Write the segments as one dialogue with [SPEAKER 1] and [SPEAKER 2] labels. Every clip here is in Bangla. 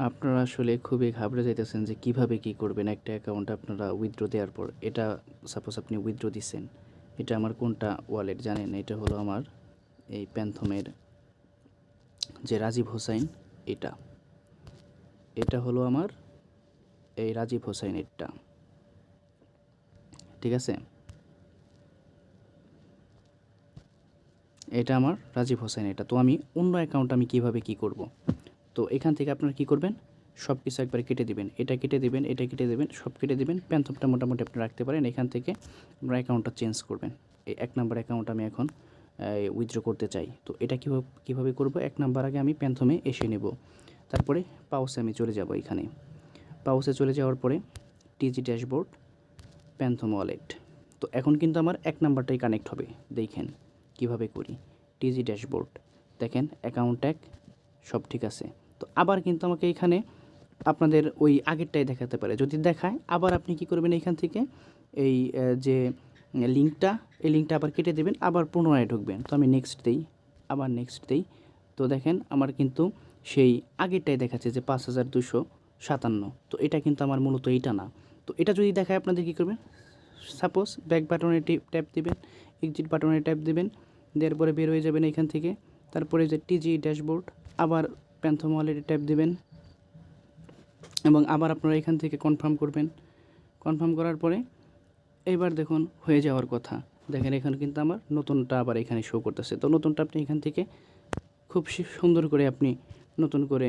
[SPEAKER 1] আপনারা আসলে খুবই ঘাবড়ে যাইতেছেন যে কিভাবে কি করবেন একটা অ্যাকাউন্ট আপনারা উইথড্র দেওয়ার পর। এটা সাপোজ আপনি উইথড্র দিচ্ছেন, এটা আমার কোনটা ওয়ালেট জানেন? এটা হলো আমার এই প্যান্থমের যে রাজীব হোসাইন, এটা এটা হলো আমার এই রাজীব হোসাইনেরটা, ঠিক আছে? এটা আমার রাজীব হোসেন এটা। তো আমি অন্য অ্যাকাউন্ট আমি কিভাবে কি করব? তো এখান থেকে আপনারা কি করবেন, সব কিছু একবারে কেটে দিবেন, এটা কেটে দিবেন, এটা কেটে দিবেন, সব কেটে দিবেন। প্যান্থমটা মোটামুটি আপনি রাখতে পারেন। এখান থেকে আপনারা অ্যাকাউন্টটা চেঞ্জ করবেন। এই ১ নাম্বার অ্যাকাউন্ট আমি এখন উইথড্র করতে চাই। তো এটা কীভাবে করব? ১ নাম্বার আগে আমি প্যান্থমে এসে নেব। তারপরে পাউসে আমি চলে যাব। এখানে পাউসে চলে যাওয়ার পরে টিজি ড্যাশবোর্ড, প্যান্থম ওয়ালেট। তো এখন কিন্তু আমার ১ নাম্বারটাই কানেক্ট হবে। দেখেন কিভাবে করি। টিজি ড্যাশবোর্ড, দেখেন অ্যাকাউন্ট ট্যাগ সব ঠিক আছে। তো আবার কিন্তু আমাকে এখানে আপনাদের ওই আগেরটাই দেখাতে পারে। যদি দেখায় আবার আপনি কি করবেন, এইখান থেকে এই যে লিঙ্কটা, এই লিঙ্কটা আবার কেটে দেবেন, আবার পুনরায় ঢুকবেন। তো আমি নেক্সট দেই, আবার নেক্সট দেই। তো দেখেন আমার কিন্তু সেই আগেরটাই দেখাচ্ছে যে ৫,২৫৭। তো এটা কিন্তু আমার মূলত এইটা না। তো এটা যদি দেখায় আপনাদের কী করবেন, সাপোজ ব্যাক বাটনে ট্যাপ দিবেন, এক্সিট বাটনে ট্যাপ দিবেন, দেওয়ার পরে বের হয়ে যাবেন এখান থেকে। তারপরে যে টিজি ড্যাশবোর্ড, আবার প্যান্থম ওয়ালেটে ট্যাপ দিবেন এবং আবার আপনারা এখান থেকে কনফার্ম করবেন। কনফার্ম করার পরে এইবার দেখুন হয়ে যাওয়ার কথা। দেখেন এখানে কিন্তু আমার নতুনটা আবার এখানে শো করতেছে। তো নতুনটা আপনি এখান থেকে খুব সুন্দর করে আপনি নতুন করে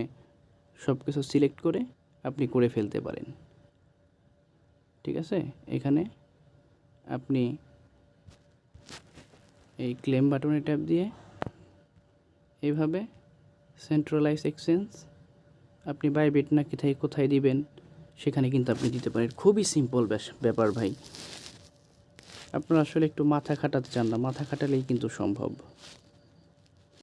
[SPEAKER 1] সব কিছু সিলেক্ট করে আপনি করে ফেলতে পারেন, ঠিক আছে? এখানে আপনি এই ক্লেম বাটনে ট্যাপ দিয়ে এইভাবে সেন্ট্রালাইজ এক্সচেঞ্জ আপনি বাইবিট না কোথায় দিবেন সেখানে কিন্তু আপনি দিতে পারেন। খুবই সিম্পল ব্যাপার ভাই। আপনারা আসলে একটু মাথা খাটাতে চান না, মাথা খাটালেই কিন্তু সম্ভব।